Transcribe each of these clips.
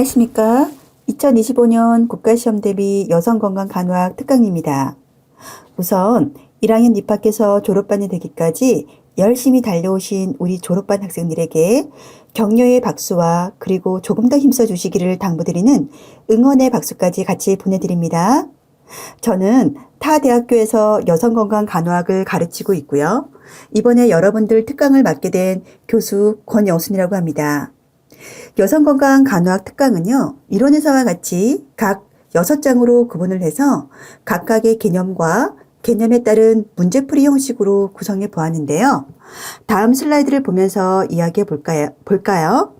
안녕하십니까. 2025년 국가시험 대비 여성건강간호학 특강입니다. 우선 1학년 입학해서 졸업반이 되기까지 열심히 달려오신 우리 졸업반 학생들에게 격려의 박수와 그리고 조금 더 힘써 주시기를 당부드리는 응원의 박수까지 같이 보내드립니다. 저는 타 대학교에서 여성건강간호학을 가르치고 있고요. 이번에 여러분들 특강을 맡게 된 교수 권영순이라고 합니다. 여성건강간호학 특강은요, 이론에서와 같이 각 6장으로 구분을 해서 각각의 개념과 개념에 따른 문제풀이 형식으로 구성해 보았는데요. 다음 슬라이드를 보면서 이야기해 볼까요?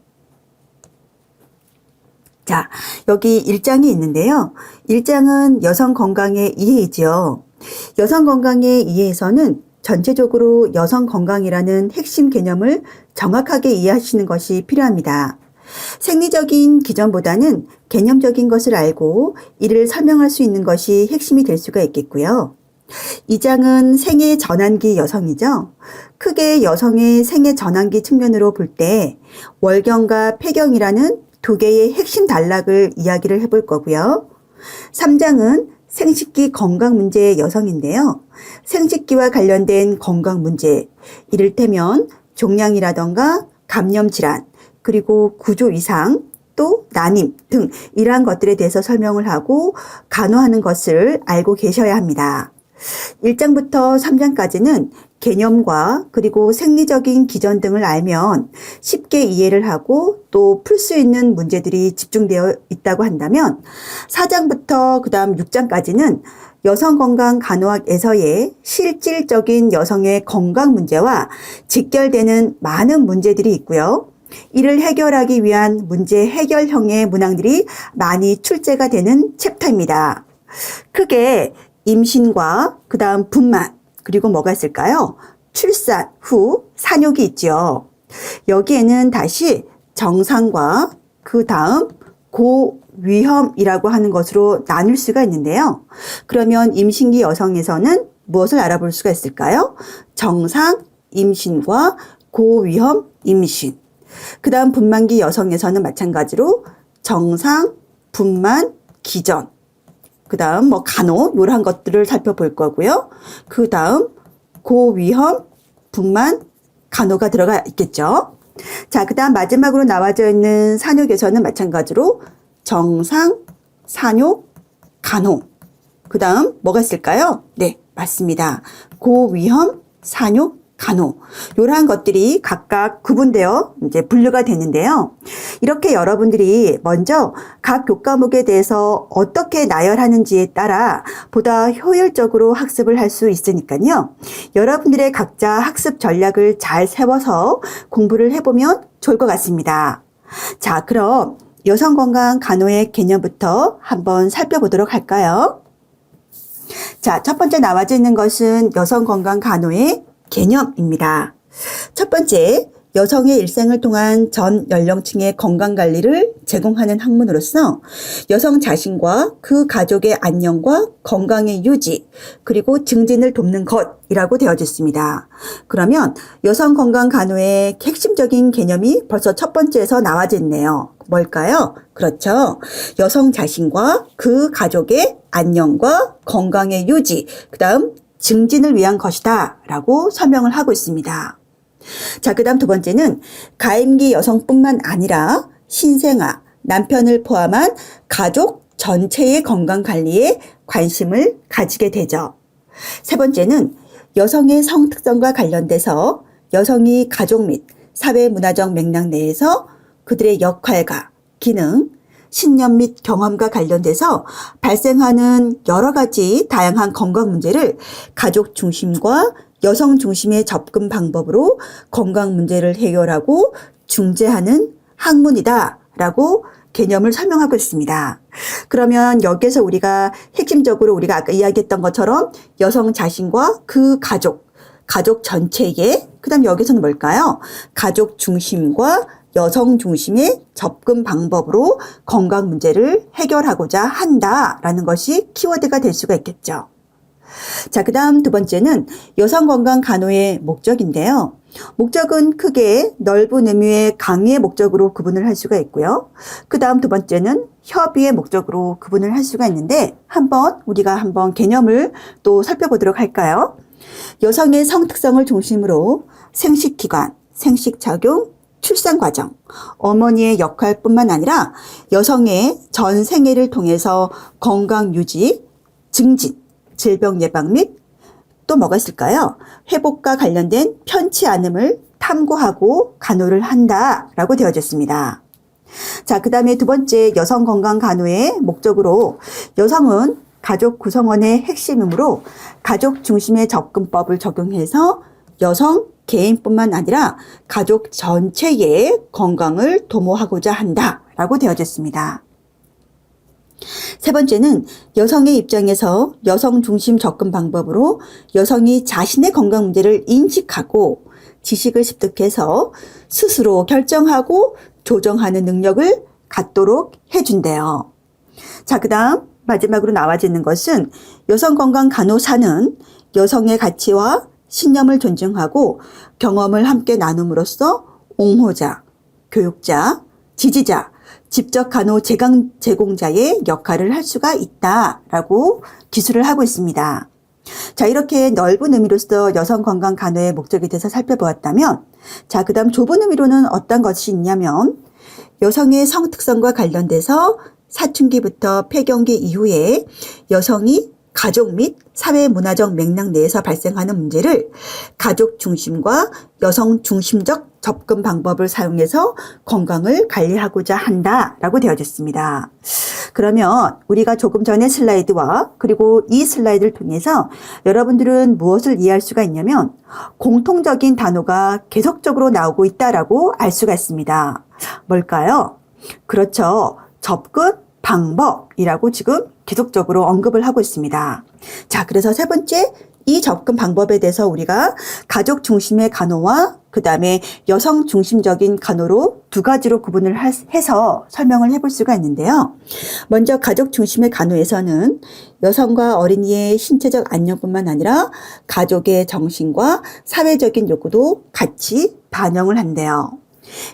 자, 여기 1장이 있는데요. 1장은 여성건강의 이해이지요. 여성건강의 이해에서는 전체적으로 여성건강이라는 핵심 개념을 정확하게 이해하시는 것이 필요합니다. 생리적인 기전보다는 개념적인 것을 알고 이를 설명할 수 있는 것이 핵심이 될 수가 있겠고요. 2장은 생애 전환기 여성이죠. 크게 여성의 생애 전환기 측면으로 볼 때 월경과 폐경이라는 두 개의 핵심 단락을 이야기를 해볼 거고요. 3장은 생식기 건강 문제의 여성인데요. 생식기와 관련된 건강 문제, 이를테면 종양이라던가 감염 질환, 그리고 구조 이상, 또 난임 등 이러한 것들에 대해서 설명을 하고 간호하는 것을 알고 계셔야 합니다. 1장부터 3장까지는 개념과 그리고 생리적인 기전 등을 알면 쉽게 이해를 하고 또 풀 수 있는 문제들이 집중되어 있다고 한다면 4장부터 그 다음 6장까지는 여성건강간호학에서의 실질적인 여성의 건강 문제와 직결되는 많은 문제들이 있고요. 이를 해결하기 위한 문제 해결형의 문항들이 많이 출제가 되는 챕터입니다. 크게 임신과 그 다음 분만, 그리고 뭐가 있을까요? 출산 후 산욕이 있죠. 여기에는 다시 정상과 그 다음 고위험이라고 하는 것으로 나눌 수가 있는데요. 그러면 임신기 여성에서는 무엇을 알아볼 수가 있을까요? 정상 임신과 고위험 임신. 그 다음 분만기 여성에서는 마찬가지로 정상, 분만, 기전. 그 다음 간호 이러한 것들을 살펴볼 거고요. 그 다음 고위험, 분만, 간호가 들어가 있겠죠. 자, 그 다음 마지막으로 나와져 있는 산욕에서는 마찬가지로 정상, 산욕, 간호. 그 다음 뭐가 있을까요? 네, 맞습니다. 고위험, 산욕, 간호. 이러한 것들이 각각 구분되어 이제 분류가 되는데요. 이렇게 여러분들이 먼저 각 교과목에 대해서 어떻게 나열하는지에 따라 보다 효율적으로 학습을 할 수 있으니까요. 여러분들의 각자 학습 전략을 잘 세워서 공부를 해보면 좋을 것 같습니다. 자, 그럼 여성건강간호의 개념부터 한번 살펴보도록 할까요? 자, 첫 번째 나와져 있는 것은 여성건강간호의 개념입니다. 첫 번째, 여성의 일생을 통한 전 연령층의 건강관리를 제공하는 학문으로서 여성 자신과 그 가족의 안녕과 건강의 유지, 그리고 증진을 돕는 것이라고 되어져 있습니다. 그러면 여성건강간호의 핵심적인 개념이 벌써 첫 번째에서 나와져 있네요. 뭘까요? 그렇죠. 여성 자신과 그 가족의 안녕과 건강의 유지, 그 다음 증진을 위한 것이다 라고 설명을 하고 있습니다. 자, 그 다음 두 번째는 가임기 여성뿐만 아니라 신생아, 남편을 포함한 가족 전체의 건강관리에 관심을 가지게 되죠. 세 번째는 여성의 성특성과 관련돼서 여성이 가족 및 사회문화적 맥락 내에서 그들의 역할과 기능, 신념 및 경험과 관련돼서 발생하는 여러 가지 다양한 건강 문제를 가족 중심과 여성 중심의 접근 방법으로 건강 문제를 해결하고 중재하는 학문이다 라고 개념을 설명하고 있습니다. 그러면 여기에서 우리가 핵심적으로 우리가 아까 이야기했던 것처럼 여성 자신과 그 가족 전체의, 그 다음 여기서는 뭘까요? 가족 중심과 여성 중심의 접근 방법으로 건강 문제를 해결하고자 한다라는 것이 키워드가 될 수가 있겠죠. 자, 그 다음 두 번째는 여성건강간호의 목적인데요. 목적은 크게 넓은 의미의 강의의 목적으로 구분을 할 수가 있고요. 그 다음 두 번째는 협의의 목적으로 구분을 할 수가 있는데 우리가 한번 개념을 또 살펴보도록 할까요? 여성의 성특성을 중심으로 생식기관, 생식작용, 출산과정, 어머니의 역할뿐만 아니라 여성의 전 생애를 통해서 건강 유지, 증진, 질병 예방 및 또 뭐가 있을까요? 회복과 관련된 편치 않음을 탐구하고 간호를 한다라고 되어져 있습니다. 자, 그 다음에 두 번째 여성 건강 간호의 목적으로 여성은 가족 구성원의 핵심이므로 가족 중심의 접근법을 적용해서 여성 개인뿐만 아니라 가족 전체의 건강을 도모하고자 한다라고 되어져 있습니다. 세 번째는 여성의 입장에서 여성 중심 접근 방법으로 여성이 자신의 건강 문제를 인식하고 지식을 습득해서 스스로 결정하고 조정하는 능력을 갖도록 해준대요. 자, 그 다음 마지막으로 나와지는 것은 여성 건강 간호사는 여성의 가치와 신념을 존중하고 경험을 함께 나눔으로써 옹호자, 교육자, 지지자, 직접 간호 제공자의 역할을 할 수가 있다라고 기술을 하고 있습니다. 자, 이렇게 넓은 의미로서 여성 건강 간호의 목적에 대해서 살펴보았다면, 자, 그 다음 좁은 의미로는 어떤 것이 있냐면, 여성의 성특성과 관련돼서 사춘기부터 폐경기 이후에 여성이 가족 및 사회 문화적 맥락 내에서 발생하는 문제를 가족 중심과 여성 중심적 접근 방법을 사용해서 건강을 관리하고자 한다라고 되어졌습니다. 그러면 우리가 조금 전의 슬라이드와 그리고 이 슬라이드를 통해서 여러분들은 무엇을 이해할 수가 있냐면 공통적인 단어가 계속적으로 나오고 있다라고 알 수가 있습니다. 뭘까요? 그렇죠. 접근 방법이라고 지금 계속적으로 언급을 하고 있습니다. 자, 그래서 세 번째, 이 접근 방법에 대해서 우리가 가족 중심의 간호와 그 다음에 여성 중심적인 간호로 두 가지로 구분을 해서 설명을 해볼 수가 있는데요. 먼저 가족 중심의 간호에서는 여성과 어린이의 신체적 안녕뿐만 아니라 가족의 정신과 사회적인 요구도 같이 반영을 한대요.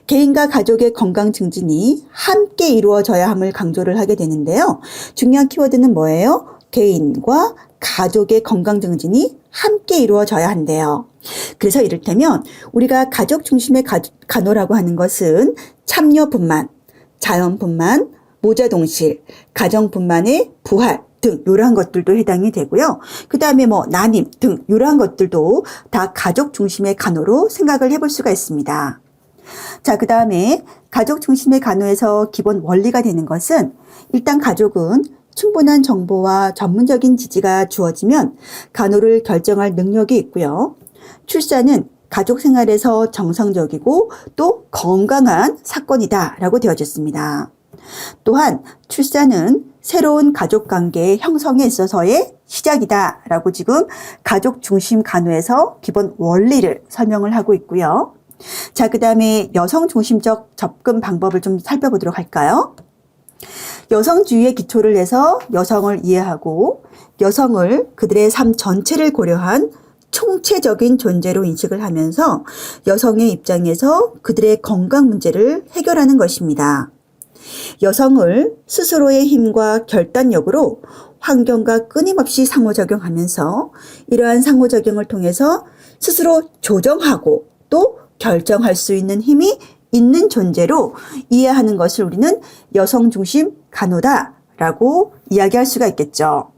개인과 가족의 건강 증진이 함께 이루어져야 함을 강조를 하게 되는데요. 중요한 키워드는 뭐예요? 개인과 가족의 건강 증진이 함께 이루어져야 한대요. 그래서 이를테면 우리가 가족 중심의 간호라고 하는 것은 참여분만, 자연분만, 모자동실, 가정분만의 부활 등 이러한 것들도 해당이 되고요. 그 다음에 난임 등 이러한 것들도 다 가족 중심의 간호로 생각을 해볼 수가 있습니다. 자, 그 다음에 가족 중심의 간호에서 기본 원리가 되는 것은 일단 가족은 충분한 정보와 전문적인 지지가 주어지면 간호를 결정할 능력이 있고요. 출산은 가족 생활에서 정상적이고 또 건강한 사건이다라고 되어졌습니다. 또한 출산은 새로운 가족 관계의 형성에 있어서의 시작이다라고 지금 가족 중심 간호에서 기본 원리를 설명을 하고 있고요. 자, 그 다음에 여성 중심적 접근 방법을 좀 살펴보도록 할까요? 여성주의의 기초를 해서 여성을 이해하고 여성을 그들의 삶 전체를 고려한 총체적인 존재로 인식을 하면서 여성의 입장에서 그들의 건강 문제를 해결하는 것입니다. 여성을 스스로의 힘과 결단력으로 환경과 끊임없이 상호작용하면서 이러한 상호작용을 통해서 스스로 조정하고 또 결정할 수 있는 힘이 있는 존재로 이해하는 것을 우리는 여성 중심 간호다라고 이야기할 수가 있겠죠.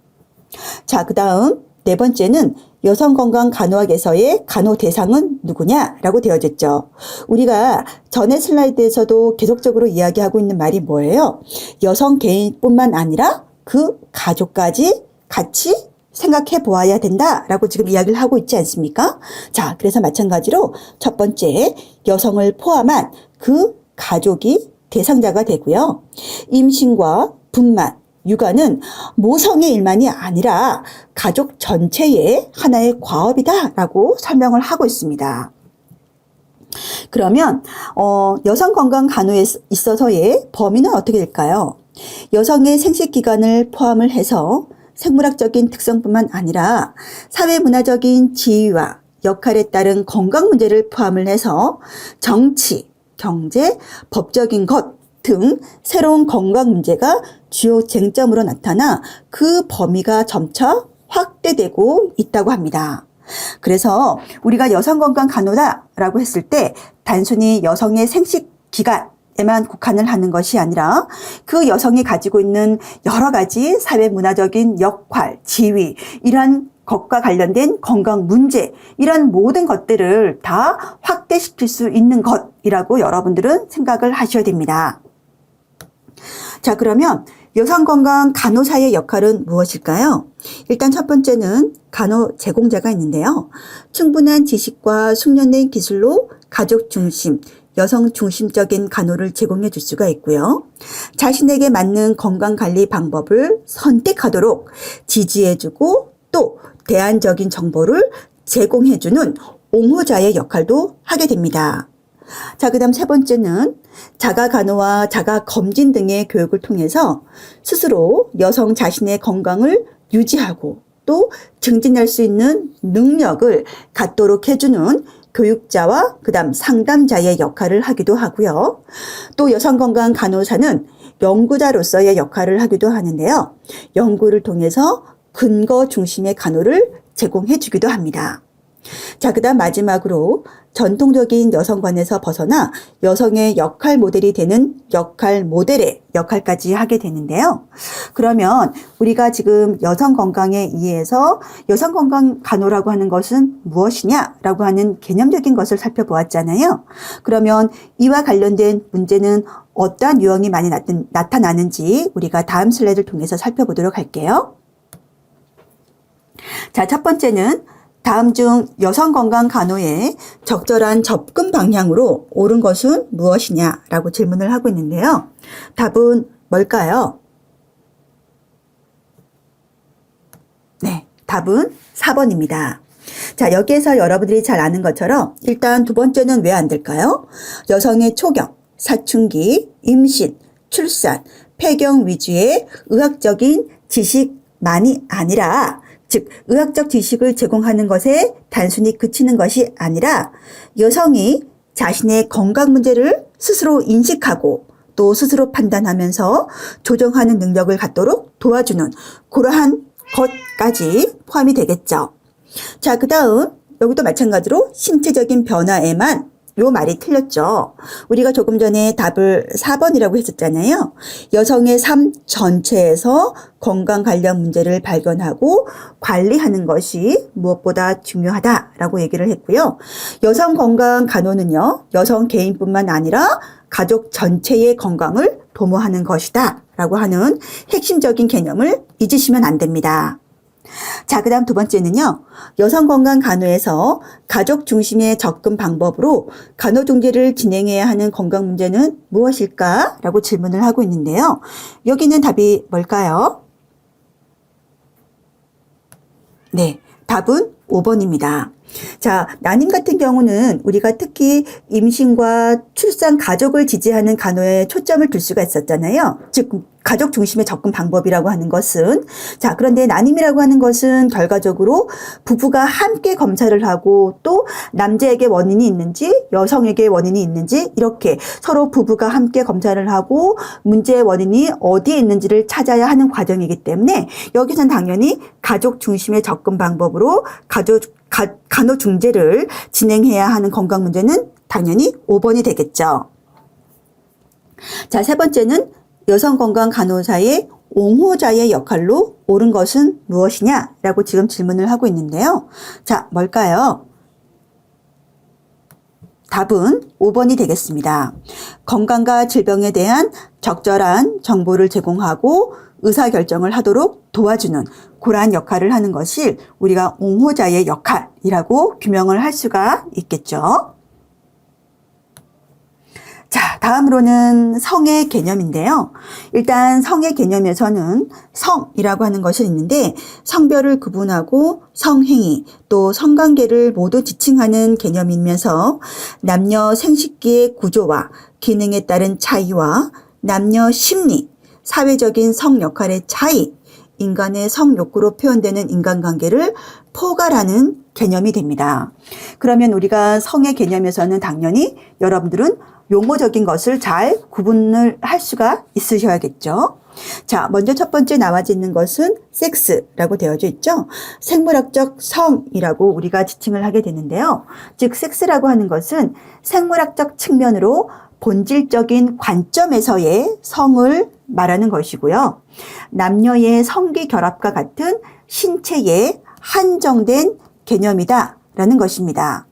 자, 그 다음 네 번째는 여성 건강 간호학에서의 간호 대상은 누구냐라고 되어졌죠. 우리가 전의 슬라이드에서도 계속적으로 이야기하고 있는 말이 뭐예요? 여성 개인뿐만 아니라 그 가족까지 같이 생각해 보아야 된다라고 지금 이야기를 하고 있지 않습니까? 자, 그래서 마찬가지로 첫 번째 여성을 포함한 그 가족이 대상자가 되고요. 임신과 분만, 육아는 모성의 일만이 아니라 가족 전체의 하나의 과업이다라고 설명을 하고 있습니다. 그러면 여성 건강 간호에 있어서의 범위는 어떻게 될까요? 여성의 생식기관을 포함을 해서 생물학적인 특성뿐만 아니라 사회문화적인 지위와 역할에 따른 건강 문제를 포함을 해서 정치, 경제, 법적인 것 등 새로운 건강 문제가 주요 쟁점으로 나타나 그 범위가 점차 확대되고 있다고 합니다. 그래서 우리가 여성건강 간호다라고 했을 때 단순히 여성의 생식 기간에만 국한을 하는 것이 아니라 그 여성이 가지고 있는 여러 가지 사회 문화적인 역할, 지위, 이러한 것과 관련된 건강 문제, 이런 모든 것들을 다 확대시킬 수 있는 것이라고 여러분들은 생각을 하셔야 됩니다. 자, 그러면 여성건강 간호사의 역할은 무엇일까요? 일단 첫 번째는 간호 제공자가 있는데요. 충분한 지식과 숙련된 기술로 가족 중심, 여성 중심적인 간호를 제공해 줄 수가 있고요. 자신에게 맞는 건강관리 방법을 선택하도록 지지해주고 또 대안적인 정보를 제공해주는 옹호자의 역할도 하게 됩니다. 자, 그 다음 세 번째는 자가간호와 자가검진 등의 교육을 통해서 스스로 여성 자신의 건강을 유지하고 또 증진할 수 있는 능력을 갖도록 해주는 교육자와 그 다음 상담자의 역할을 하기도 하고요. 또 여성건강 간호사는 연구자로서의 역할을 하기도 하는데요. 연구를 통해서 근거 중심의 간호를 제공해 주기도 합니다. 자, 그 다음 마지막으로 전통적인 여성관에서 벗어나 여성의 역할 모델이 되는 역할 모델의 역할까지 하게 되는데요. 그러면 우리가 지금 여성 건강에 의해서 여성 건강 간호라고 하는 것은 무엇이냐라고 하는 개념적인 것을 살펴보았잖아요. 그러면 이와 관련된 문제는 어떠한 유형이 많이 나타나는지 우리가 다음 슬라이드를 통해서 살펴보도록 할게요. 자, 첫 번째는 다음 중 여성건강 간호에 적절한 접근 방향으로 옳은 것은 무엇이냐라고 질문을 하고 있는데요. 답은 뭘까요? 네, 답은 4번입니다. 자, 여기에서 여러분들이 잘 아는 것처럼 일단 두 번째는 왜 안 될까요? 여성의 초경, 사춘기, 임신, 출산, 폐경 위주의 의학적인 지식만이 아니라 즉 의학적 지식을 제공하는 것에 단순히 그치는 것이 아니라 여성이 자신의 건강 문제를 스스로 인식하고 또 스스로 판단하면서 조정하는 능력을 갖도록 도와주는 그러한 것까지 포함이 되겠죠. 자, 그 다음 여기도 마찬가지로 신체적인 변화에만 요 말이 틀렸죠. 우리가 조금 전에 답을 4번이라고 했었잖아요. 여성의 삶 전체에서 건강 관련 문제를 발견하고 관리하는 것이 무엇보다 중요하다라고 얘기를 했고요. 여성 건강 간호는요, 여성 개인뿐만 아니라 가족 전체의 건강을 도모하는 것이다 라고 하는 핵심적인 개념을 잊으시면 안 됩니다. 자, 그 다음 두 번째는요. 여성건강 간호에서 가족 중심의 접근 방법으로 간호중재를 진행해야 하는 건강 문제는 무엇일까? 라고 질문을 하고 있는데요. 여기는 답이 뭘까요? 네, 답은 5번입니다. 자, 난임 같은 경우는 우리가 특히 임신과 출산 가족을 지지하는 간호에 초점을 둘 수가 있었잖아요. 즉 가족 중심의 접근 방법이라고 하는 것은 자, 그런데 난임이라고 하는 것은 결과적으로 부부가 함께 검사를 하고 또 남자에게 원인이 있는지 여성에게 원인이 있는지 이렇게 서로 부부가 함께 검사를 하고 문제의 원인이 어디에 있는지를 찾아야 하는 과정이기 때문에 여기서는 당연히 가족 중심의 접근 방법으로 간호중재를 진행해야 하는 건강 문제는 당연히 5번이 되겠죠. 자, 세 번째는 여성건강 간호사의 옹호자의 역할로 옳은 것은 무엇이냐라고 지금 질문을 하고 있는데요. 자, 뭘까요? 답은 5번이 되겠습니다. 건강과 질병에 대한 적절한 정보를 제공하고 의사결정을 하도록 도와주는 그러한 역할을 하는 것이 우리가 옹호자의 역할이라고 규명을 할 수가 있겠죠. 자, 다음으로는 성의 개념인데요. 일단 성의 개념에서는 성이라고 하는 것이 있는데 성별을 구분하고 성행위 또 성관계를 모두 지칭하는 개념이면서 남녀 생식기의 구조와 기능에 따른 차이와 남녀 심리, 사회적인 성 역할의 차이, 인간의 성 욕구로 표현되는 인간관계를 포괄하는 개념이 됩니다. 그러면 우리가 성의 개념에서는 당연히 여러분들은 용어적인 것을 잘 구분을 할 수가 있으셔야겠죠. 자, 먼저 첫 번째 나와져 있는 것은 섹스라고 되어져 있죠. 생물학적 성이라고 우리가 지칭을 하게 되는데요. 즉, 섹스라고 하는 것은 생물학적 측면으로 본질적인 관점에서의 성을 말하는 것이고요. 남녀의 성기 결합과 같은 신체의 한정된 개념이다라는 것입니다.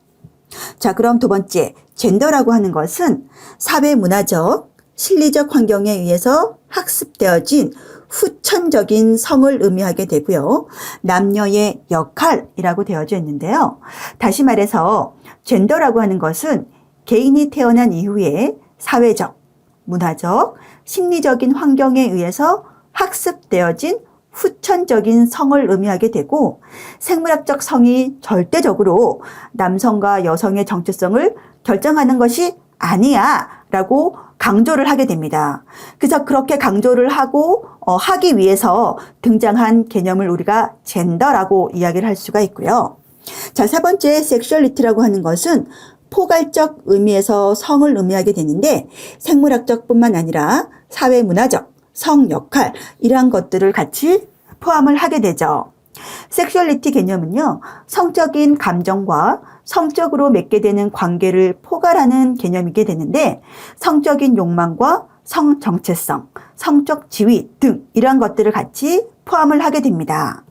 자, 그럼 두 번째, 젠더라고 하는 것은 사회문화적, 실리적 환경에 의해서 학습되어진 후천적인 성을 의미하게 되고요. 남녀의 역할이라고 되어져 있는데요. 다시 말해서 젠더라고 하는 것은 개인이 태어난 이후에 사회적, 문화적, 심리적인 환경에 의해서 학습되어진 후천적인 성을 의미하게 되고, 생물학적 성이 절대적으로 남성과 여성의 정체성을 결정하는 것이 아니야 라고 강조를 하게 됩니다. 그래서 그렇게 강조를 하기 위해서 등장한 개념을 우리가 젠더라고 이야기를 할 수가 있고요. 자, 세 번째 섹슈얼리티라고 하는 것은 포괄적 의미에서 성을 의미하게 되는데, 생물학적 뿐만 아니라 사회문화적, 성 역할, 이러한 것들을 같이 포함을 하게 되죠. 섹슈얼리티 개념은요, 성적인 감정과 성적으로 맺게 되는 관계를 포괄하는 개념이게 되는데, 성적인 욕망과 성 정체성, 성적 지위 등 이러한 것들을 같이 포함을 하게 됩니다.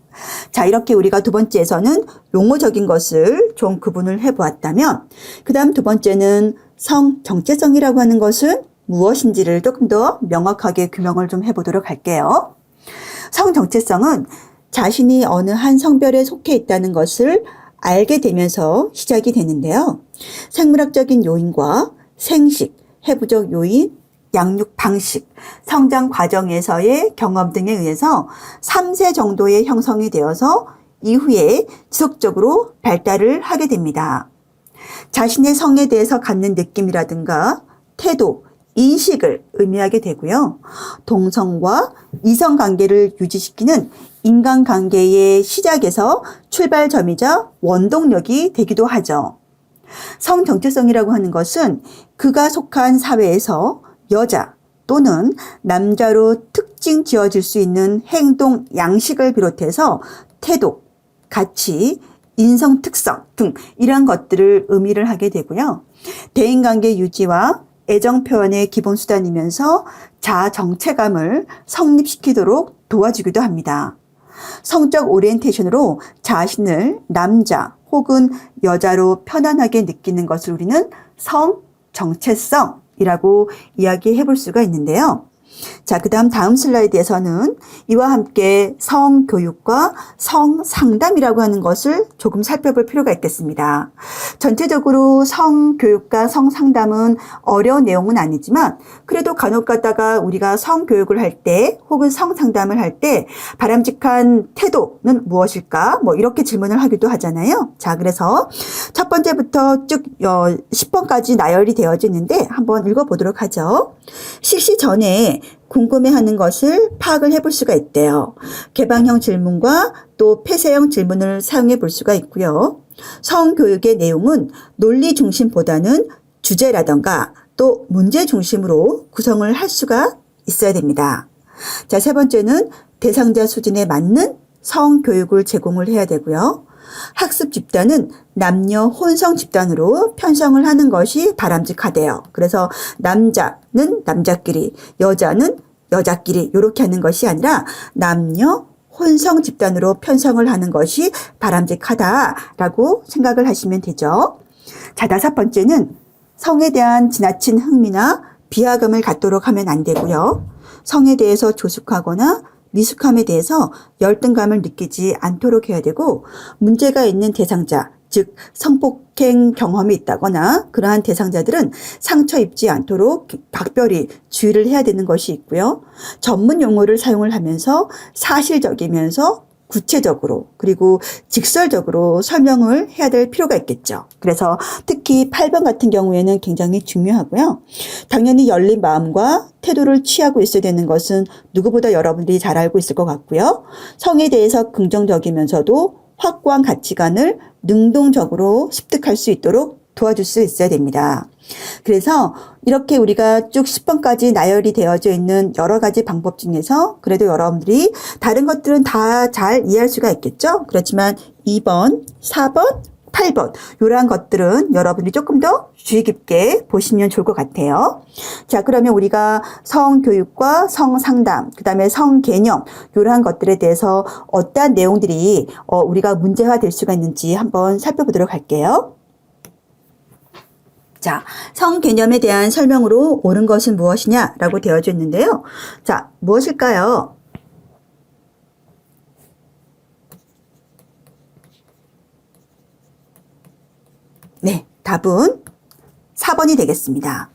자, 이렇게 우리가 두 번째에서는 용어적인 것을 좀 구분을 해보았다면, 그 다음 두 번째는 성 정체성이라고 하는 것은 무엇인지를 조금 더 명확하게 규명을 좀 해보도록 할게요. 성 정체성은 자신이 어느 한 성별에 속해 있다는 것을 알게 되면서 시작이 되는데요. 생물학적인 요인과 생식, 해부적 요인, 양육 방식, 성장 과정에서의 경험 등에 의해서 3세 정도의 형성이 되어서 이후에 지속적으로 발달을 하게 됩니다. 자신의 성에 대해서 갖는 느낌이라든가 태도, 인식을 의미하게 되고요. 동성과 이성 관계를 유지시키는 인간관계의 시작에서 출발점이자 원동력이 되기도 하죠. 성 정체성이라고 하는 것은 그가 속한 사회에서 여자 또는 남자로 특징 지어질 수 있는 행동 양식을 비롯해서 태도, 가치, 인성 특성 등 이러한 것들을 의미를 하게 되고요. 대인관계 유지와 애정 표현의 기본 수단이면서 자아 정체감을 성립시키도록 도와주기도 합니다. 성적 오리엔테이션으로 자신을 남자 혹은 여자로 편안하게 느끼는 것을 우리는 성 정체성이라고 이야기해 볼 수가 있는데요. 자, 다음 슬라이드에서는 이와 함께 성교육과 성상담이라고 하는 것을 조금 살펴볼 필요가 있겠습니다. 전체적으로 성교육과 성상담은 어려운 내용은 아니지만 그래도 간혹 가다가 우리가 성교육을 할 때 혹은 성상담을 할 때 바람직한 태도는 무엇일까? 이렇게 질문을 하기도 하잖아요. 자, 그래서 첫 번째부터 쭉 10번까지 나열이 되어져 있는데 한번 읽어보도록 하죠. 실시 전에 궁금해하는 것을 파악을 해볼 수가 있대요. 개방형 질문과 또 폐쇄형 질문을 사용해 볼 수가 있고요. 성교육의 내용은 논리 중심보다는 주제라던가 또 문제 중심으로 구성을 할 수가 있어야 됩니다. 자, 세 번째는 대상자 수준에 맞는 성교육을 제공을 해야 되고요. 학습 집단은 남녀 혼성 집단으로 편성을 하는 것이 바람직하대요. 그래서 남자는 남자끼리, 여자는 여자끼리 이렇게 하는 것이 아니라 남녀 혼성 집단으로 편성을 하는 것이 바람직하다라고 생각을 하시면 되죠. 자, 다섯 번째는 성에 대한 지나친 흥미나 비하감을 갖도록 하면 안 되고요. 성에 대해서 조숙하거나 미숙함에 대해서 열등감을 느끼지 않도록 해야 되고, 문제가 있는 대상자, 즉 성폭행 경험이 있다거나 그러한 대상자들은 상처 입지 않도록 각별히 주의를 해야 되는 것이 있고요. 전문 용어를 사용을 하면서 사실적이면서 구체적으로 그리고 직설적으로 설명을 해야 될 필요가 있겠죠. 그래서 특히 8번 같은 경우에는 굉장히 중요하고요. 당연히 열린 마음과 태도를 취하고 있어야 되는 것은 누구보다 여러분들이 잘 알고 있을 것 같고요. 성에 대해서 긍정적이면서도 확고한 가치관을 능동적으로 습득할 수 있도록 도와줄 수 있어야 됩니다. 그래서 이렇게 우리가 쭉 10번까지 나열이 되어져 있는 여러 가지 방법 중에서 그래도 여러분들이 다른 것들은 다 잘 이해할 수가 있겠죠? 그렇지만 2번, 4번, 8번 이러한 것들은 여러분들이 조금 더 주의 깊게 보시면 좋을 것 같아요. 자, 그러면 우리가 성교육과 성상담, 그 다음에 성개념 이러한 것들에 대해서 어떠한 내용들이 우리가 문제화 될 수가 있는지 한번 살펴보도록 할게요. 자, 성개념에 대한 설명으로 옳은 것은 무엇이냐라고 되어져 있는데요. 자, 무엇일까요? 네, 답은 4번이 되겠습니다.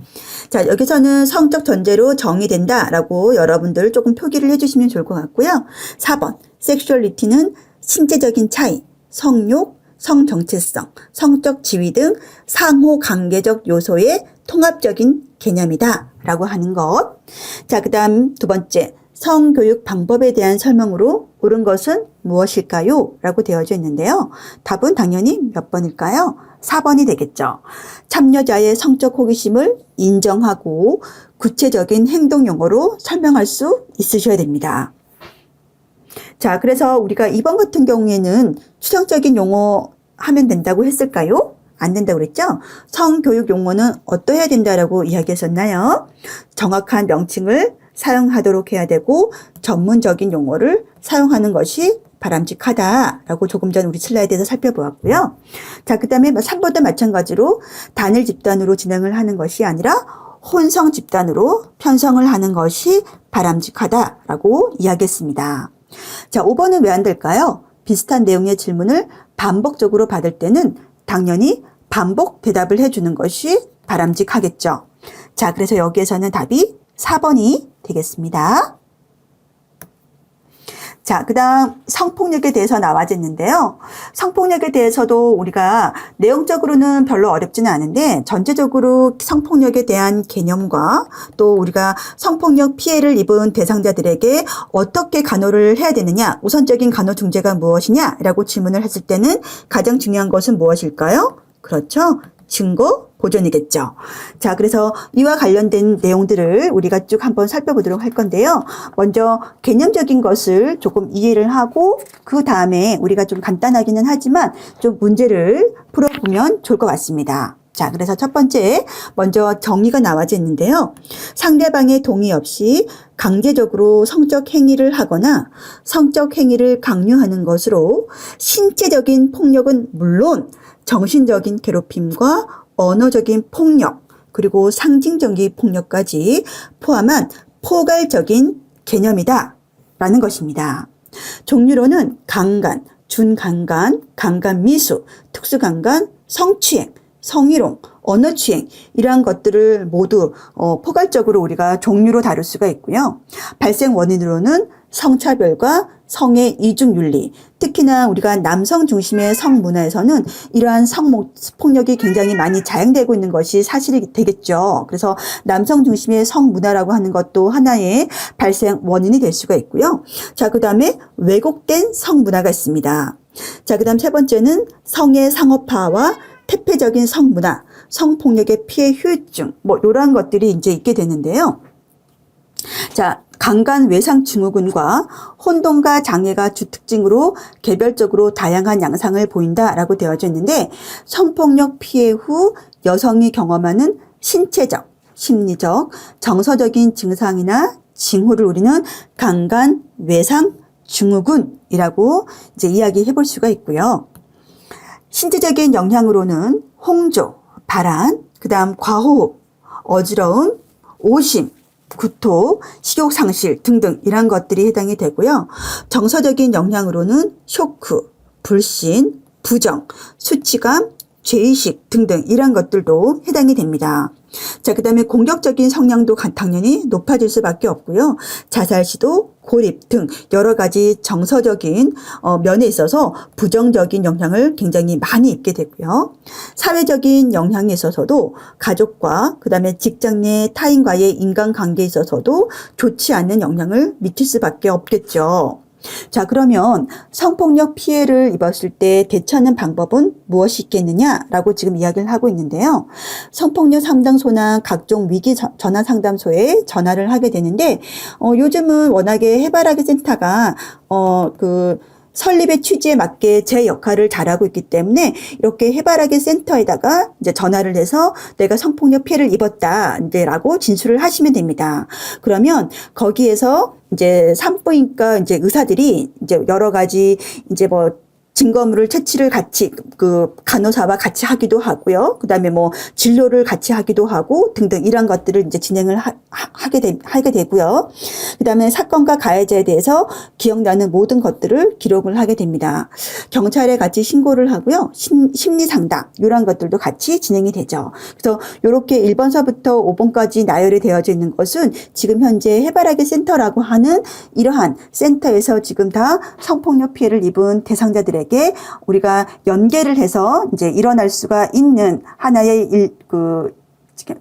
자, 여기서는 성적 전제로 정의된다라고 여러분들 조금 표기를 해주시면 좋을 것 같고요. 4번, 섹슈얼리티는 신체적인 차이, 성욕, 성정체성, 성적 지위 등 상호관계적 요소의 통합적인 개념이다 라고 하는 것. 자, 그 다음 두 번째, 성교육 방법에 대한 설명으로 옳은 것은 무엇일까요? 라고 되어져 있는데요. 답은 당연히 몇 번일까요? 4번이 되겠죠. 참여자의 성적 호기심을 인정하고 구체적인 행동 용어로 설명할 수 있으셔야 됩니다. 자, 그래서 우리가 2번 같은 경우에는 추상적인 용어 하면 된다고 했을까요? 안 된다고 그랬죠? 성교육 용어는 어떠해야 된다라고 이야기했었나요? 정확한 명칭을 사용하도록 해야 되고 전문적인 용어를 사용하는 것이 바람직하다라고 조금 전 우리 슬라이드에서 살펴보았고요. 자, 그 다음에 3번도 마찬가지로 단일 집단으로 진행을 하는 것이 아니라 혼성 집단으로 편성을 하는 것이 바람직하다라고 이야기했습니다. 자, 5번은 왜 안 될까요? 비슷한 내용의 질문을 반복적으로 받을 때는 당연히 반복 대답을 해주는 것이 바람직하겠죠. 자, 그래서 여기에서는 답이 4번이 되겠습니다. 자, 그 다음 성폭력에 대해서 나와졌는데요. 성폭력에 대해서도 우리가 내용적으로는 별로 어렵지는 않은데 전체적으로 성폭력에 대한 개념과 또 우리가 성폭력 피해를 입은 대상자들에게 어떻게 간호를 해야 되느냐, 우선적인 간호 중재가 무엇이냐라고 질문을 했을 때는 가장 중요한 것은 무엇일까요? 그렇죠. 증거 보존이겠죠. 자, 그래서 이와 관련된 내용들을 우리가 쭉 한번 살펴보도록 할 건데요. 먼저 개념적인 것을 조금 이해를 하고 그 다음에 우리가 좀 간단하기는 하지만 좀 문제를 풀어보면 좋을 것 같습니다. 자, 그래서 첫 번째 먼저 정의가 나와져 있는데요. 상대방의 동의 없이 강제적으로 성적 행위를 하거나 성적 행위를 강요하는 것으로 신체적인 폭력은 물론 정신적인 괴롭힘과 언어적인 폭력, 그리고 상징적인 폭력까지 포함한 포괄적인 개념이다 라는 것입니다. 종류로는 강간, 준강간, 강간미수, 특수강간, 성추행, 성희롱, 언어추행 이러한 것들을 모두 포괄적으로 우리가 종류로 다룰 수가 있고요. 발생 원인으로는 성차별과 성의 이중윤리, 특히나 우리가 남성 중심의 성문화에서는 이러한 성폭력이 굉장히 많이 자행되고 있는 것이 사실이 되겠죠. 그래서 남성 중심의 성문화라고 하는 것도 하나의 발생 원인이 될 수가 있고요. 자, 그 다음에 왜곡된 성문화가 있습니다. 자, 그 다음 세 번째는 성의 상업화와 퇴폐적인 성문화, 성폭력의 피해 후유증, 이러한 것들이 이제 있게 되는데요. 자, 강간 외상 증후군과 혼돈과 장애가 주특징으로 개별적으로 다양한 양상을 보인다라고 되어져 있는데 성폭력 피해 후 여성이 경험하는 신체적, 심리적, 정서적인 증상이나 징후를 우리는 강간 외상 증후군이라고 이제 이야기해 볼 수가 있고요. 신체적인 영향으로는 홍조, 발한, 그 다음 과호흡, 어지러움, 오심, 구토, 식욕 상실 등등 이런 것들이 해당이 되고요. 정서적인 영향으로는 쇼크, 불신, 부정, 수치감, 죄의식 등등 이런 것들도 해당이 됩니다. 자, 그 다음에 공격적인 성향도 당연히 높아질 수밖에 없고요. 자살 시도, 고립 등 여러 가지 정서적인 면에 있어서 부정적인 영향을 굉장히 많이 입게 되고요. 사회적인 영향에 있어서도 가족과 그 다음에 직장 내 타인과의 인간관계에 있어서도 좋지 않은 영향을 미칠 수밖에 없겠죠. 자, 그러면 성폭력 피해를 입었을 때 대처하는 방법은 무엇이 있겠느냐라고 지금 이야기를 하고 있는데요. 성폭력 상담소나 각종 위기 전화 상담소에 전화를 하게 되는데, 요즘은 워낙에 해바라기 센터가, 설립의 취지에 맞게 제 역할을 잘하고 있기 때문에 이렇게 해바라기 센터에다가 이제 전화를 해서 내가 성폭력 피해를 입었다, 이제라고 진술을 하시면 됩니다. 그러면 거기에서 이제 산부인과 이제 의사들이 이제 여러 가지 이제 뭐 증거물을 채취를 같이 간호사와 같이 하기도 하고요. 그다음에 뭐 진료를 같이 하기도 하고 등등 이런 것들을 이제 진행을 하게 되고요. 그다음에 사건과 가해자에 대해서 기억나는 모든 것들을 기록을 하게 됩니다. 경찰에 같이 신고를 하고요. 심리 상담 이런 것들도 같이 진행이 되죠. 그래서 이렇게 1번서부터 5번까지 나열이 되어져 있는 것은 지금 현재 해바라기 센터라고 하는 이러한 센터에서 지금 다 성폭력 피해를 입은 대상자들에게 우리가 연계를 해서 이제 일어날 수가 있는 하나의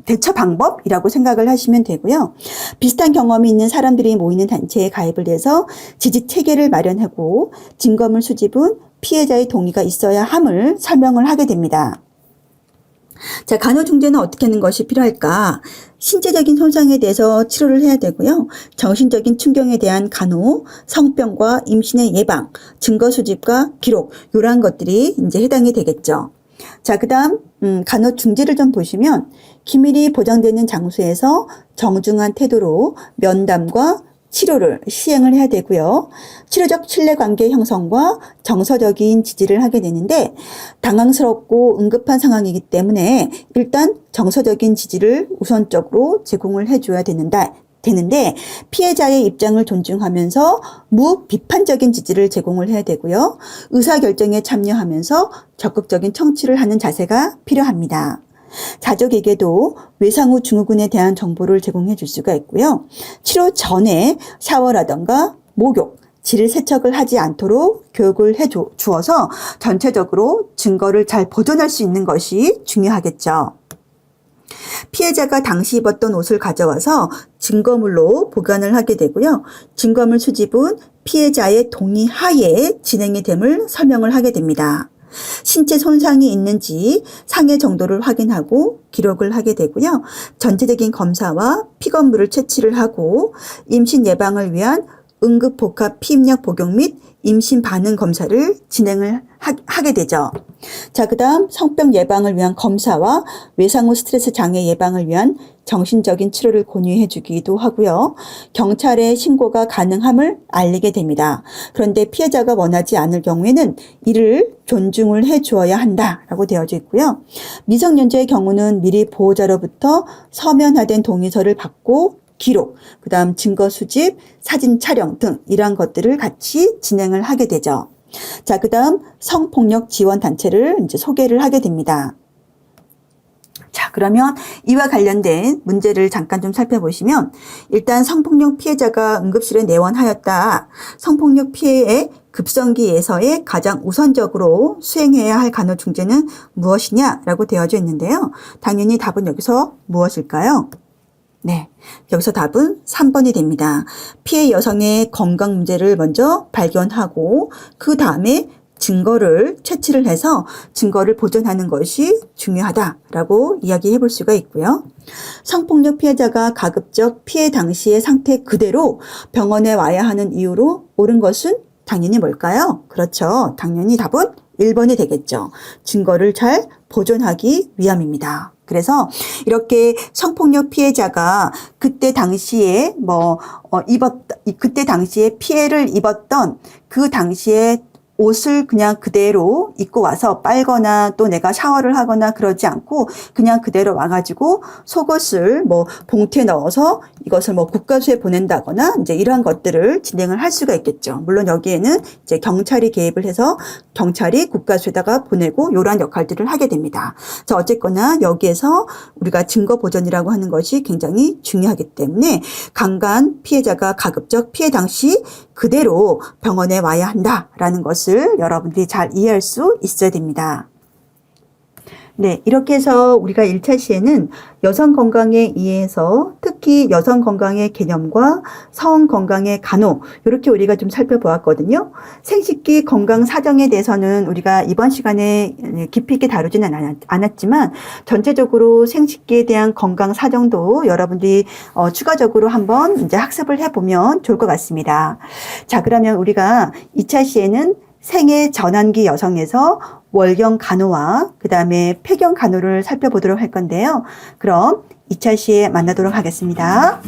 대처 방법이라고 생각을 하시면 되고요. 비슷한 경험이 있는 사람들이 모이는 단체에 가입을 해서 지지 체계를 마련하고 증거물 수집은 피해자의 동의가 있어야 함을 설명을 하게 됩니다. 자, 간호중재는 어떻게 하는 것이 필요할까? 신체적인 손상에 대해서 치료를 해야 되고요. 정신적인 충격에 대한 간호, 성병과 임신의 예방, 증거 수집과 기록, 이러한 것들이 이제 해당이 되겠죠. 자, 그다음 간호중재를 좀 보시면 기밀이 보장되는 장소에서 정중한 태도로 면담과 치료를 시행을 해야 되고요. 치료적 신뢰관계 형성과 정서적인 지지를 하게 되는데 당황스럽고 응급한 상황이기 때문에 일단 정서적인 지지를 우선적으로 제공을 해줘야 되는데 피해자의 입장을 존중하면서 무비판적인 지지를 제공을 해야 되고요. 의사결정에 참여하면서 적극적인 청취를 하는 자세가 필요합니다. 가족에게도 외상 후 증후군에 대한 정보를 제공해 줄 수가 있고요. 치료 전에 샤워라던가 목욕, 질 세척을 하지 않도록 교육을 해 주어서 전체적으로 증거를 잘 보존할 수 있는 것이 중요하겠죠. 피해자가 당시 입었던 옷을 가져와서 증거물로 보관을 하게 되고요. 증거물 수집은 피해자의 동의 하에 진행이 됨을 설명을 하게 됩니다. 신체 손상이 있는지 상해 정도를 확인하고 기록을 하게 되고요. 전체적인 검사와 피검물을 채취를 하고 임신 예방을 위한 응급복합 피임약 복용 및 임신 반응 검사를 진행을 하게 되죠. 자, 그다음 성병 예방을 위한 검사와 외상 후 스트레스 장애 예방을 위한 정신적인 치료를 권유해 주기도 하고요. 경찰에 신고가 가능함을 알리게 됩니다. 그런데 피해자가 원하지 않을 경우에는 이를 존중을 해 주어야 한다라고 되어져 있고요. 미성년자의 경우는 미리 보호자로부터 서면화된 동의서를 받고 기록, 그다음 증거 수집, 사진 촬영 등 이러한 것들을 같이 진행을 하게 되죠. 자, 그다음 성폭력 지원 단체를 이제 소개를 하게 됩니다. 자, 그러면 이와 관련된 문제를 잠깐 좀 살펴보시면 일단 성폭력 피해자가 응급실에 내원하였다. 성폭력 피해의 급성기에서의 가장 우선적으로 수행해야 할 간호중재는 무엇이냐라고 되어져 있는데요. 당연히 답은 여기서 무엇일까요? 네, 여기서 답은 3번이 됩니다. 피해 여성의 건강 문제를 먼저 발견하고 그 다음에 증거를 채취를 해서 증거를 보존하는 것이 중요하다라고 이야기해 볼 수가 있고요. 성폭력 피해자가 가급적 피해 당시의 상태 그대로 병원에 와야 하는 이유로 옳은 것은 당연히 뭘까요? 그렇죠. 당연히 답은 1번이 되겠죠. 증거를 잘 보존하기 위함입니다. 그래서 이렇게 성폭력 피해자가 그때 당시에 그때 당시에 피해를 입었던 그 당시에 옷을 그냥 그대로 입고 와서 빨거나 또 내가 샤워를 하거나 그러지 않고 그냥 그대로 와가지고 속옷을 봉투에 넣어서 이것을 국과수에 보낸다거나 이제 이러한 것들을 진행을 할 수가 있겠죠. 물론 여기에는 이제 경찰이 개입을 해서 경찰이 국과수에다가 보내고 이러한 역할들을 하게 됩니다. 자, 어쨌거나 여기에서 우리가 증거 보존이라고 하는 것이 굉장히 중요하기 때문에 강간 피해자가 가급적 피해 당시 그대로 병원에 와야 한다라는 것을 여러분들이 잘 이해할 수 있어야 됩니다. 네, 이렇게 해서 우리가 1차 시에는 여성 건강에 의해서 특히 여성 건강의 개념과 성 건강의 간호 이렇게 우리가 좀 살펴보았거든요. 생식기 건강 사정에 대해서는 우리가 이번 시간에 깊이 있게 다루지는 않았지만 전체적으로 생식기에 대한 건강 사정도 여러분들이 추가적으로 한번 이제 학습을 해보면 좋을 것 같습니다. 자, 그러면 우리가 2차 시에는 생애 전환기 여성에서 월경 간호와 그 다음에 폐경 간호를 살펴보도록 할 건데요. 그럼 2차 시에 만나도록 하겠습니다.